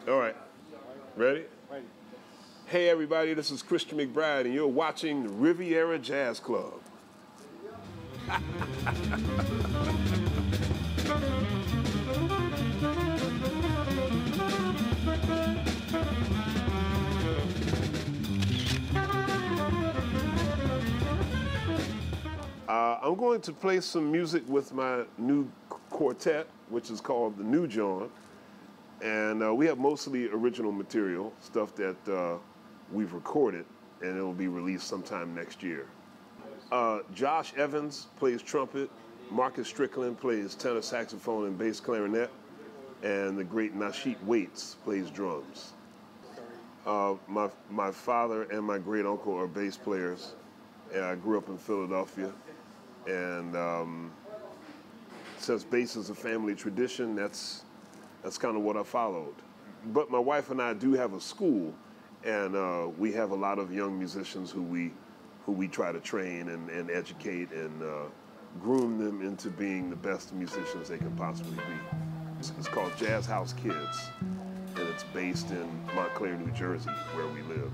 All right. Ready? Ready. Hey everybody, this is Christian McBride and you're watching the Riviera Jazz Club. I'm going to play some music with my new quartet, which is called the New John. And we have mostly original material, stuff that we've recorded, and it'll be released sometime next year. Josh Evans plays trumpet, Marcus Strickland plays tenor saxophone and bass clarinet, and the great Nasheet Waits plays drums. My father and my great uncle are bass players, and I grew up in Philadelphia. And since bass is a family tradition, that's kind of what I followed. But my wife and I do have a school, and we have a lot of young musicians who we try to train and educate and groom them into being the best musicians they can possibly be. It's called Jazz House Kids, and it's based in Montclair, New Jersey, where we live.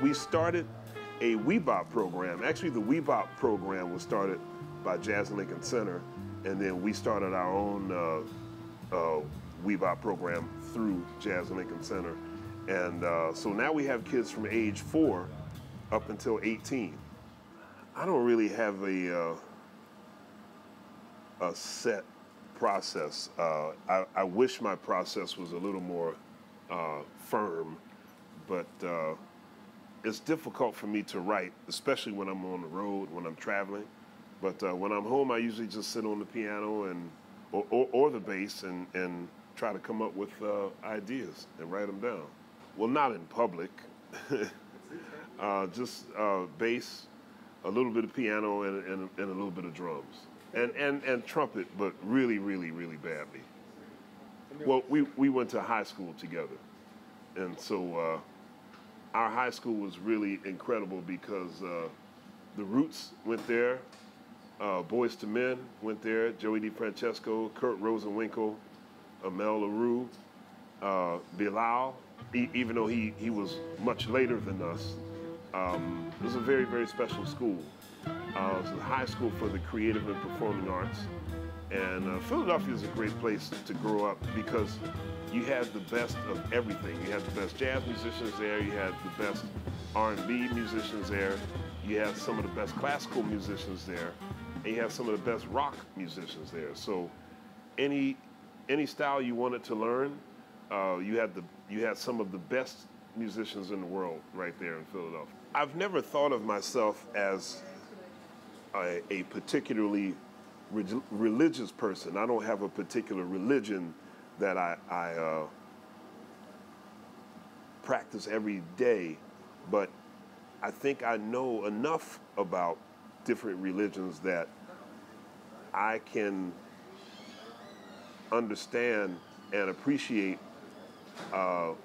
We started a Bebop program. Actually, the Bebop program was started by Jazz Lincoln Center, and then we started our own Bebop program through Jazz Lincoln Center. And so now we have kids from age 4 up until 18. I don't really have a set process. I wish my process was a little more firm, but it's difficult for me to write, especially when I'm on the road, when I'm traveling. But when I'm home, I usually just sit on the piano or the bass and try to come up with ideas and write them down. Well, not in public. Just bass, a little bit of piano, and a little bit of drums. And trumpet, but really, really, really badly. Well, we went to high school together. And so our high school was really incredible because the Roots went there, Boyz II Men went there, Joey DeFrancesco, Kurt Rosenwinkel, Amel LaRue, Bilal, even though he was much later than us. It was a very, very special school. It was a high school for the creative and performing arts. And Philadelphia is a great place to grow up because you had the best of everything. You had the best jazz musicians there, you had the best R&B musicians there, you had some of the best classical musicians there, and you had some of the best rock musicians there. So any style you wanted to learn, you had some of the best musicians in the world right there in Philadelphia. I've never thought of myself as a particularly religious person. I don't have a particular religion that I practice every day, but I think I know enough about different religions that I can understand and appreciate the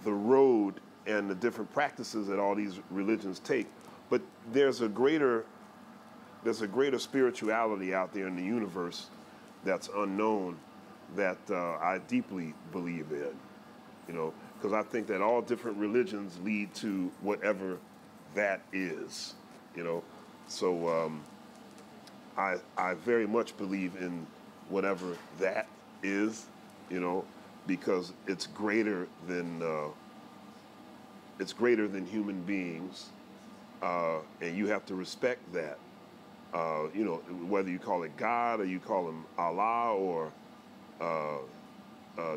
road and the different practices that all these religions take. But there's a greater spirituality out there in the universe that's unknown that I deeply believe in, because I think that all different religions lead to whatever that is, So I very much believe in whatever that is, because it's greater than human beings, and you have to respect that. Whether you call it God or you call him Allah or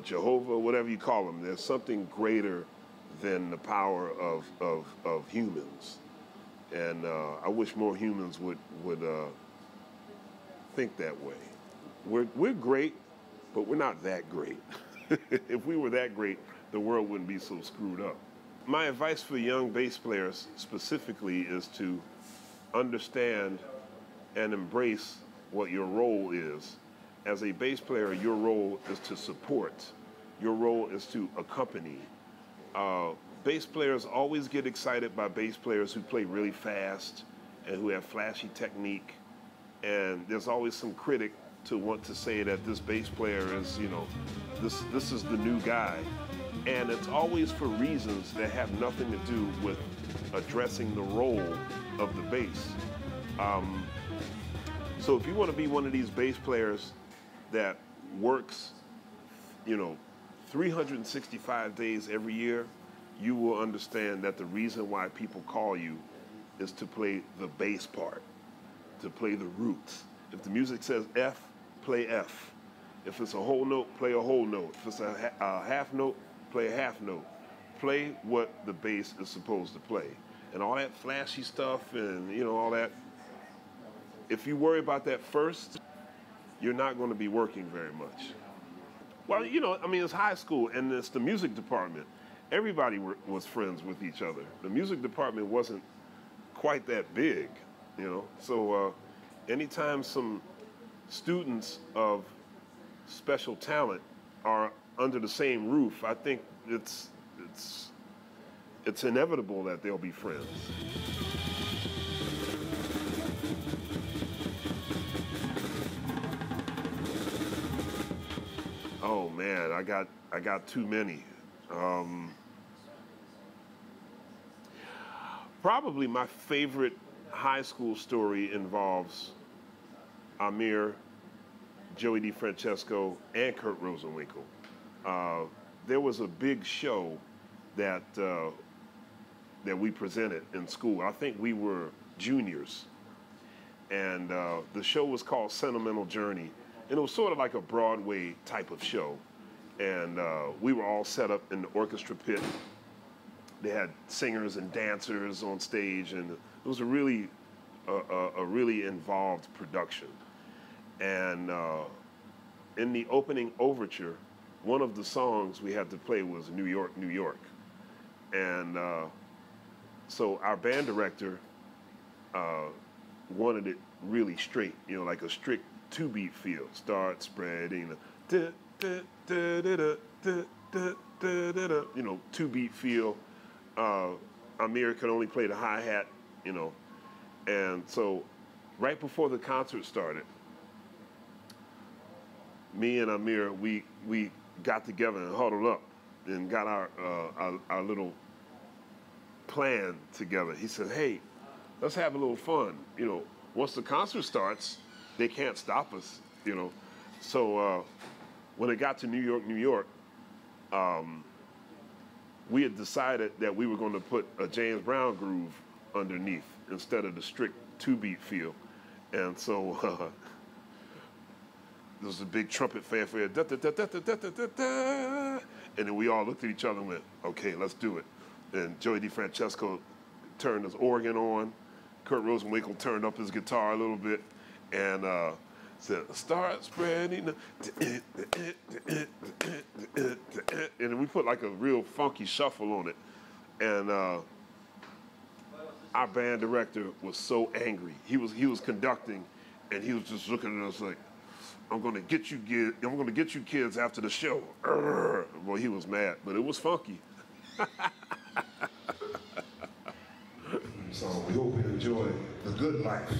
Jehovah, whatever you call him, there's something greater than the power of humans. And I wish more humans would think that way. We're great, but we're not that great. If we were that great, the world wouldn't be so screwed up. My advice for young bass players specifically is to understand and embrace what your role is. As a bass player, your role is to support. Your role is to accompany. Bass players always get excited by bass players who play really fast and who have flashy technique. And there's always some critic to want to say that this bass player is, you know, this is the new guy. And it's always for reasons that have nothing to do with addressing the role of the bass. So if you want to be one of these bass players that works, you know, 365 days every year, you will understand that the reason why people call you is to play the bass part, to play the roots. If the music says F, play F. If it's a whole note, play a whole note. If it's a half note, play a half note. Play what the bass is supposed to play. And all that flashy stuff and, you know, all that, if you worry about that first, you're not going to be working very much. Well, you know, I mean, it's high school and it's the music department. Everybody was friends with each other. The music department wasn't quite that big, you know. So anytime some students of special talent are under the same roof, I think it's inevitable that they'll be friends. Oh man, I got too many. Probably my favorite high school story involves Amir, Joey DeFrancesco, and Kurt Rosenwinkel. There was a big show that we presented in school. I think we were juniors. And the show was called Sentimental Journey. And it was sort of like a Broadway type of show. And we were all set up in the orchestra pit. They had singers and dancers on stage, and it was a really involved production. And in the opening overture, one of the songs we had to play was New York, New York. And so our band director wanted it really straight, you know, like a strict two-beat feel. Start spreading, you know, two-beat feel. Amir could only play the hi-hat, you know. And so right before the concert started, me and Amir, we got together and huddled up and got our little plan together. He said, hey, let's have a little fun. You know, once the concert starts, they can't stop us, you know. So when it got to New York, New York, we had decided that we were going to put a James Brown groove underneath instead of the strict two-beat feel. And so there was a big trumpet fanfare, da, da, da, da, da, da, da, da, and then we all looked at each other and went, okay, let's do it. And Joey DeFrancesco turned his organ on. Kurt Rosenwinkel turned up his guitar a little bit and said, start spreading. And then we put like a real funky shuffle on it. And our band director was so angry. He was conducting, and he was just looking at us like, I'm gonna get you kids after the show. Well, he was mad, but it was funky. So we hope you enjoy the good life.